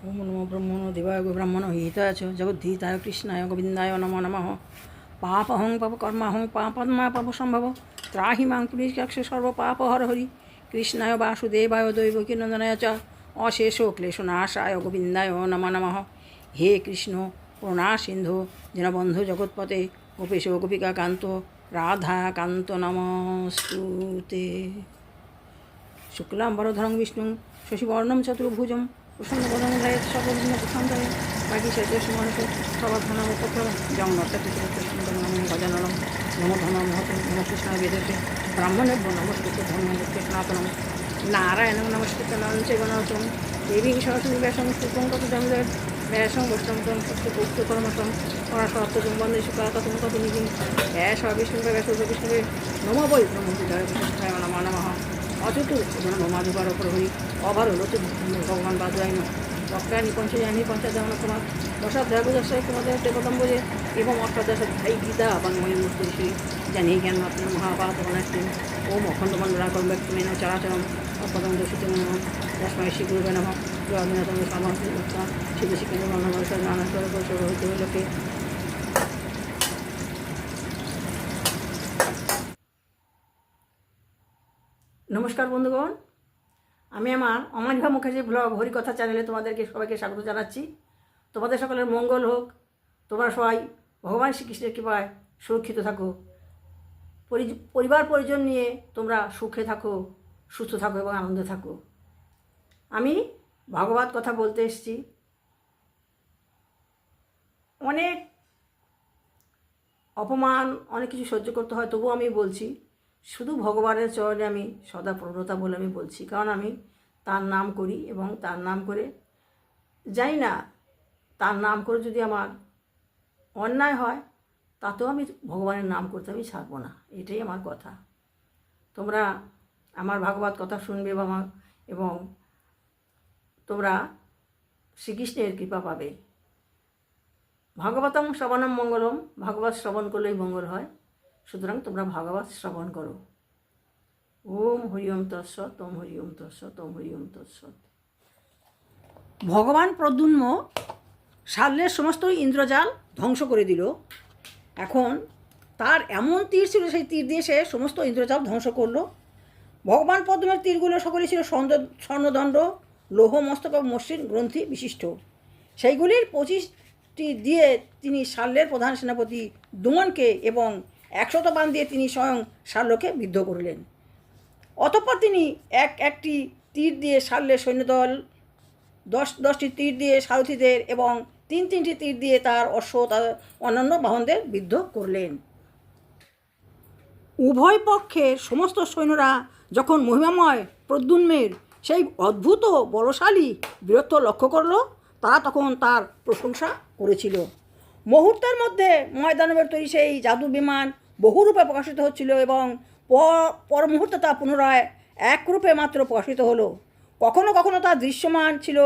ওম নমো ব্রহ্মণো দেবায় ব্রাহ্মণ হিতায় চ জগদ্ধীতায় কৃষ্ণায় গোবিন্দায় নমো নমঃ পাপহং পাপকর্মাহং পাপদ্মা পাপসম্ভব ত্রাহি মাং পুলিশাক্ষ সর্ব পাপহর হরি কৃষ্ণায় বাসুদেবায় দৈবকী নন্দনায় চ অশেষ ক্লেশনাশায় গোবিন্দায় নমো নমঃ। হে কৃষ্ণ করুণা সিন্ধু দীনবন্ধু জগৎপতে গোপেশ গোপিকা কান্ত রাধা কান্ত নমস্তুতে। শুক্লাম্বরধরং বিষ্ণু শশিবর্ণম চতুর্ভুজম প্রসন্নবদন ধ্যায়েৎ সর্ববিঘ্ন প্রশান্তয়ে বাগীশাযস্যমানস সবর্ধনম উপক্রম যং নর্তকীসুন্দরম গজাননম নমো ধন মহতম নমো কৃষ্ণায় বেদতে ব্রাহ্মণেভ্যো নমস্কৃত ধর্মমূর্তে সনাতনম নারায়ণং নমস্কৃত নরং চৈব নরোত্তমং দেবীং সরস্বতী ব্যাসং শুক্লং তৎজগৎ ব্যাসং বৈষ্ণবং সত্যপৌত্রকর্মসং পরাশরাত্মজং বন্দে শুক্লাতং তৎনিধিং ব্যাস বিষ্ণুবে ব্যাসবিষ্ণুবে নমো বৈ ব্রহ্মবিদ্যায় বিষ্ণুষ্ঠায় নমো নমঃ। অচতুর নমাধুবার প্রহরী অভার লচু ভগবান বাদুয়াইন বক্রানি পঞ্চজানি পঞ্চাদান কুমার দশাধ্যায় কুমার দেবদম্বরে এবং অষ্টাদশ ধাই গীতা বাংময়ী মূর্তি শ্রী জানি জ্ঞান মাত্র মহাপাত বনাশ্রী ওম অখণ্ড মণ্ডলাকর ব্যক্তিমেন চরাচরম অপদম দোষিত নম তস্মৈ শ্রী গুরুবে নমঃ। জগন্নাথম সমস্ত সিদ্ধ শিক্ষেন্দ্র মন্নবর্ষার নানা স্বরূপ হইতে লোকে। নমস্কার বন্ধুগণ, আমি আমার অমানিভা মুখার্জি ব্লগ হরিকথা চ্যানেলে তোমাদেরকে সবাইকে স্বাগত জানাচ্ছি। তোমাদের সকলের মঙ্গল হোক, তোমরা সবাই ভগবান শ্রীকৃষ্ণের কৃপায় সুরক্ষিত থাকো, পরিবার পরিজন নিয়ে তোমরা সুখে থাকো, সুস্থ থাকো এবং আনন্দে থাকো। আমি ভাগবত কথা বলতে এসেছি। অনেক অপমান, অনেক কিছু সহ্য করতে হয়, তবুও আমি বলছি শুধু ভগবানের চরণে আমি সদা প্রণতা বলে আমি বলছি, কারণ আমি তার নাম করি এবং তার নাম করে জানি না, তার নাম করে যদি আমার অন্যায় হয় তাতেও আমি ভগবানের নাম করতে আমি ছাড়বো না, এটাই আমার কথা। তোমরা আমার ভাগবত কথা শুনবে এবং তোমরা শ্রীকৃষ্ণের কৃপা পাবে। ভাগবতম শ্রবণম মঙ্গলম, ভাগবত শ্রবণ করলেই মঙ্গল হয়, সুতরাং তোমরা ভাগবত শ্রবণ করো। ওম হরি ওম তৎসৎ, ওম হরি ওম তৎসৎ, ওম হরি ওম তৎসৎ। ভগবান প্রদ্যুম্ন শাল্যের সমস্ত ইন্দ্রজাল ধ্বংস করে দিল। এখন তার এমন তীর ছিল, সেই তীর দিয়ে সে সমস্ত ইন্দ্রজাল ধ্বংস করলো। ভগবান প্রদ্যুম্নের তীরগুলো সকলে ছিল স্বর্ণদণ্ড, লৌহ মস্তক মসৃণ গ্রন্থি বিশিষ্ট। সেইগুলির 25টি দিয়ে তিনি শাল্যের প্রধান সেনাপতি দুমনকে এবং 100 বাণ দিয়ে তিনি স্বয়ং শাল্যকে বিদ্ধ করলেন। অতঃপর তিনি একটি তীর দিয়ে শাল্যের সৈন্যদল, 10টি তীর দিয়ে সারথীদের এবং 3টি তীর দিয়ে তার অশ্ব তার অন্যান্য বাহনদের বিদ্ধ করলেন। উভয় পক্ষের সমস্ত সৈন্যরা যখন মহিমাময় প্রদ্যুম্নের সেই অদ্ভুত বলশালী বীরত্ব লক্ষ্য করল, তারা তখন তার প্রশংসা করেছিল। মুহূর্তের মধ্যে ময়দানবের তৈরি সেই জাদু বিমান বহুরূপে প্রকাশিত হচ্ছিল এবং পর মুহূর্তে তা পুনরায় এক রূপে মাত্র প্রকাশিত হলো। কখনো কখনো তা দৃশ্যমান ছিল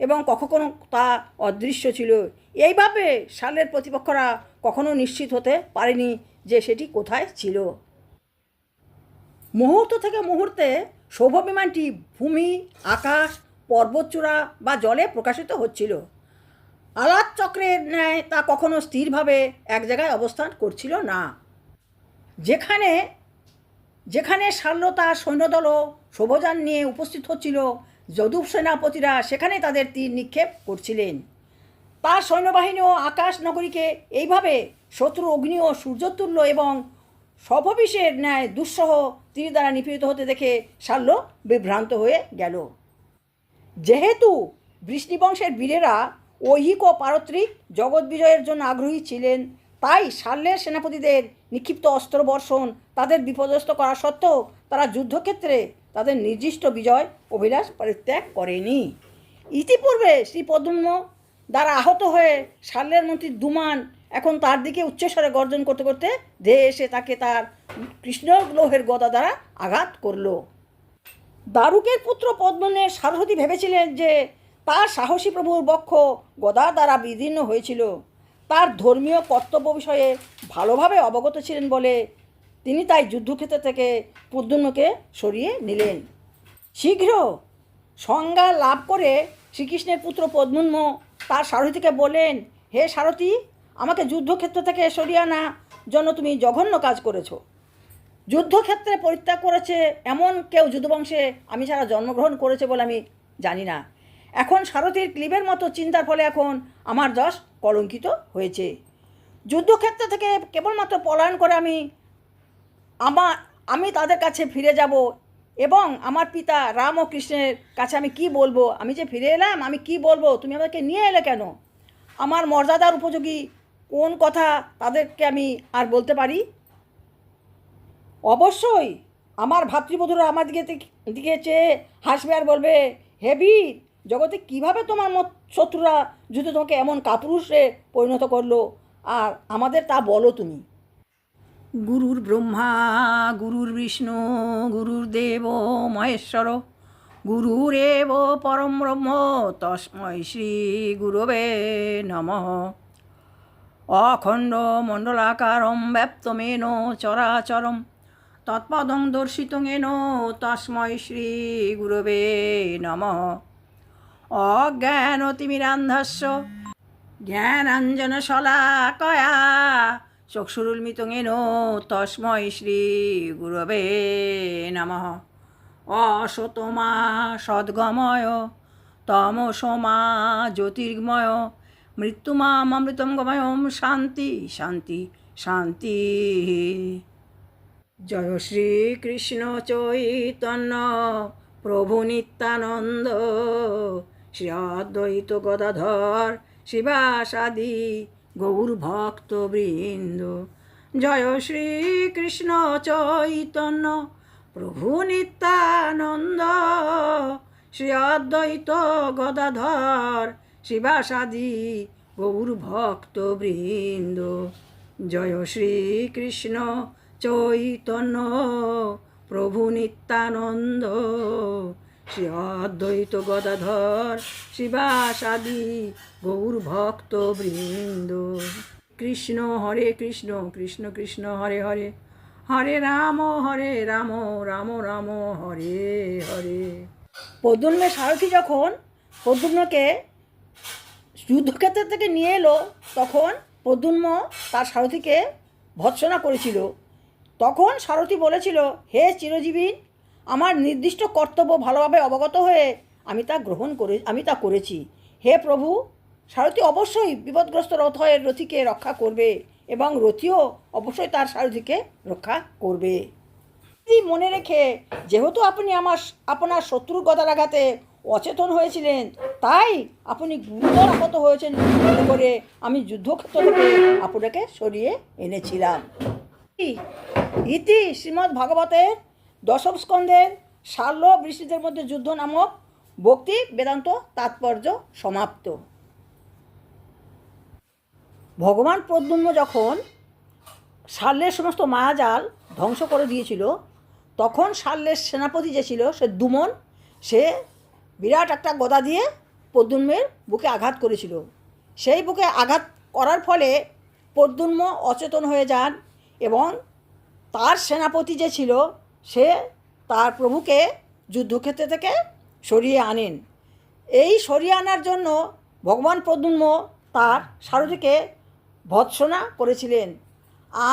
এবং কখনো তা অদৃশ্য ছিল। এইভাবে শালের প্রতিপক্ষরা কখনো নিশ্চিত হতে পারেনি যে সেটি কোথায় ছিল। মুহূর্ত থেকে মুহূর্তে সৌভ বিমানটি ভূমি, আকাশ, পর্বতচূড়া বা জলে প্রকাশিত হচ্ছিল। আলাদ চক্রের ন্যায় তা কখনো স্থিরভাবে এক জায়গায় অবস্থান করছিল না। যেখানে যেখানে শাল্য তার সৈন্যদল ও শোভযান নিয়ে উপস্থিত হচ্ছিল, যদু সেনাপতিরা সেখানে তাদের তীর নিক্ষেপ করছিলেন। তার সৈন্যবাহিনী ও আকাশ নগরীকে এইভাবে শত্রু অগ্নি ও সূর্যতুল্য এবং সভবিষের ন্যায় দুঃসহ তীর দ্বারা নিপীড়িত হতে দেখে শাল্য বিভ্রান্ত হয়ে গেল। যেহেতু বৃষ্ণিবংশের বীরেরা ঐহিক ও পারত্রিক জগৎ বিজয়ের জন্য আগ্রহী ছিলেন, তাই শাল্যের সেনাপতিদের নিক্ষিপ্ত অস্ত্রবর্ষণ তাদের বিপর্যস্ত করা সত্ত্বেও তারা যুদ্ধক্ষেত্রে তাদের নির্দিষ্ট বিজয় অভিলাষ পরিত্যাগ করেনি। ইতিপূর্বে শ্রী প্রদ্যুম্ন দ্বারা আহত হয়ে শাল্যের মন্ত্রী দুমান এখন তার দিকে উচ্চস্বরে গর্জন করতে করতে ধেয়ে এসে তাকে তার কৃষ্ণ লৌহের গদা দ্বারা আঘাত করল। দারুকের পুত্র পদ্মনের সারথী ভেবেছিলেন যে তার সাহসী প্রভুর বক্ষ গদা দ্বারা বিদীর্ণ হয়েছিল। তার ধর্মীয় কর্তব্য বিষয়ে ভালোভাবে অবগত ছিলেন বলে তিনি তাই যুদ্ধক্ষেত্র থেকে প্রদ্যুম্নকে সরিয়ে নিলেন। শীঘ্র সংজ্ঞা লাভ করে শ্রীকৃষ্ণের পুত্র পদ্মুন্ম তার সারথীকে বললেন, হে সারথী, আমাকে যুদ্ধক্ষেত্র থেকে সরিয়ে আনা জন্য তুমি জঘন্য কাজ করেছো। যুদ্ধক্ষেত্রে পরিত্যাগ করেছে এমন কেউ যুদ্ধবংশে আমি ছাড়া জন্মগ্রহণ করেছে বলে আমি জানি না। এখন সারথীর ক্লিবের মতো চিন্তার ফলে এখন আমার যশ কলঙ্কিত হয়েছে। যুদ্ধক্ষেত্র থেকে কেবলমাত্র পলায়ন করে আমি তাদের কাছে ফিরে যাব এবং আমার পিতা রাম ও কৃষ্ণের কাছে আমি কি বলবো? আমি যে ফিরে এলাম, আমি কি বলবো? তুমি আমাকে নিয়ে এলে কেন? আমার মর্যাদার উপযোগী কোন কথা তাদেরকে আমি আর বলতে পারি? অবশ্যই আমার ভাতৃবধূরা আমার দিকে চেয়ে হাসবে আর বলবে, হে বীর, জগতে কীভাবে তোমার শত্রুরা যুদ্ধে তোমাকে এমন কাপুরুষে পরিণত করলো, আর আমাদের তা বলো তুমি। গুরুর ব্রহ্মা গুরুর বিষ্ণু গুরুর্দেব মহেশ্বর গুরুরেব পরম ব্রহ্ম তস্मै শ্রী গুরবে নমঃ। অখণ্ড মণ্ডলাকারম ব্যপ্তমেন চরাচরম তৎপদং দর্শিতং येन তস্मै শ্রী গুরবে নমঃ। অজ্ঞানতিমিরান্ধস্য জ্ঞানাঞ্জনশলাকয়া চক্ষুरुन्मिलितं येन তস্मै শ্রী গুরবে নমঃ। অসতমা সদ্গময় তমসমা জ্যোতির্গময় মৃত্যুমামৃতং গময়ম শান্তি শান্তি শান্তি। জয় শ্রীকৃষ্ণ চৈতন্য প্রভু নিত্যানন্দ শ্রী অদ্বৈত গদাধর শিবাসাদি গৌরভক্তবৃন্দ। জয় শ্রীকৃষ্ণ চৈতন্য প্রভু নিত্যানন্দ শ্রী অদ্বৈত গদাধর শিবাসাদি গৌরভক্তবৃন্দ। জয় শ্রীকৃষ্ণ চৈতন্য প্রভু নিত্যানন্দ শ্রী অদ্বৈত গদাধর শিবাসাদি গৌরভক্তবৃন্দ। কৃষ্ণ হরে কৃষ্ণ কৃষ্ণ কৃষ্ণ হরে হরে হরে রাম রাম রাম হরে হরে। প্রদ্যুম্নের সারথী যখন প্রদ্যুম্নকে যুদ্ধক্ষেত্র থেকে নিয়ে এলো, তখন প্রদ্যুম্ন তার সারথীকে ভৎসনা করেছিল। তখন সারথী বলেছিল, হে চিরজীবী, আমার নির্দিষ্ট কর্তব্য ভালোভাবে অবগত হয়ে আমি তা করেছি। হে প্রভু, সারথী অবশ্যই বিপদগ্রস্ত রথীকে রক্ষা করবে এবং রথীও অবশ্যই তার সারথীকে রক্ষা করবে। মনে রেখে, যেহেতু আপনি আপনার শত্রুর গদাঘাতে অচেতন হয়েছিলেন, তাই আপনি গুরুতর আহত হয়েছেন মনে করে আমি যুদ্ধক্ষেত্র থেকে আপনাকে সরিয়ে এনেছিলাম। ইতি শ্রীমদ্ ভাগবতের দশম স্কন্ধের শাল্য বৃষ্টিদের মধ্যে যুদ্ধ নামক ভক্তি বেদান্ত তাৎপর্য সমাপ্ত। ভগবান প্রদ্যুম্ন যখন শাল্যের সমস্ত মায়াজাল ধ্বংস করে দিয়েছিল, তখন শাল্যের সেনাপতি যে ছিল সে দুমন, সে বিরাট একটা গদা দিয়ে প্রদ্যুম্নের বুকে আঘাত করেছিল। সেই বুকে আঘাত করার ফলে প্রদ্যুম্ন অচেতন হয়ে যান এবং তার সেনাপতি যে ছিল সে তার প্রভুকে যুদ্ধক্ষেত্র থেকে সরিয়ে আনেন। এই সরিয়ে আনার জন্য ভগবান প্রদ্যুম্ন তার সারথীকে ভৎসনা করেছিলেন।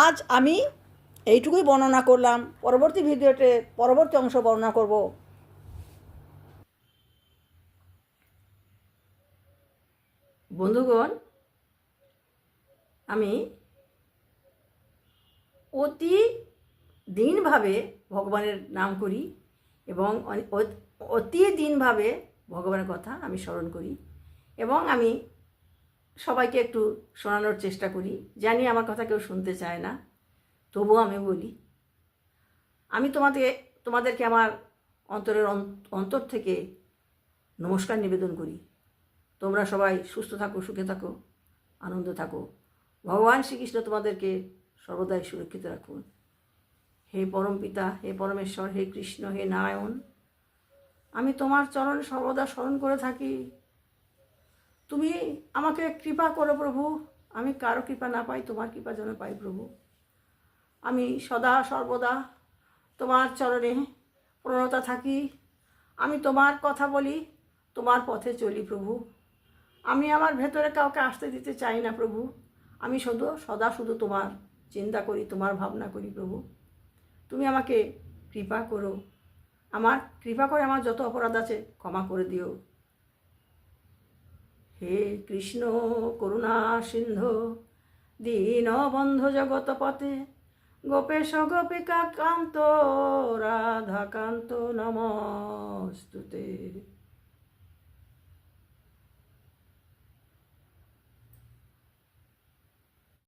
আজ আমি এইটুকুই বর্ণনা করলাম। পরবর্তী ভিডিওতে পরবর্তী অংশ বর্ণনা করব। বন্ধুগণ, আমি অতি দিনভাবে ভগবানের নাম করি এবং অতি দিনভাবে ভগবানের কথা আমি স্মরণ করি এবং আমি সবাইকে একটু শোনানোর চেষ্টা করি। জানি আমার কথা কেউ শুনতে চায় না, তবুও আমি বলি। আমি তোমাদেরকে আমার অন্তর থেকে নমস্কার নিবেদন করি। তোমরা সবাই সুস্থ থাকো, সুখে থাকো, আনন্দ থাকো। ভগবান শ্রীকৃষ্ণ তোমাদেরকে সর্বদাই সুরক্ষিত রাখুন। হে পরম পিতা, হে পরমেশ্বর, হে কৃষ্ণ, হে নারায়ণ, আমি তোমার চরণ সর্বদা স্মরণ করে থাকি। তুমি আমাকে কৃপা করো প্রভু। আমি কারো কৃপা না পাই, তোমার কৃপা যেন পাই প্রভু। আমি সদা সর্বদা তোমার চরণে প্রণত থাকি। আমি তোমার কথা বলি, তোমার পথে চলি প্রভু। আমি আমার ভেতরে কাউকে আসতে দিতে চাই না প্রভু। আমি সদা শুধু তোমার চিন্তা করি, তোমার ভাবনা করি প্রভু। তুমি আমাকে কৃপা করো, কৃপা করে আমার যত অপরাধ আছে ক্ষমা করে দিও। হে কৃষ্ণ করুণা সিন্ধু দীনবন্ধু জগৎপতে, গোপেশ গোপিকা কান্ত রাধাকান্ত নমস্তুতে।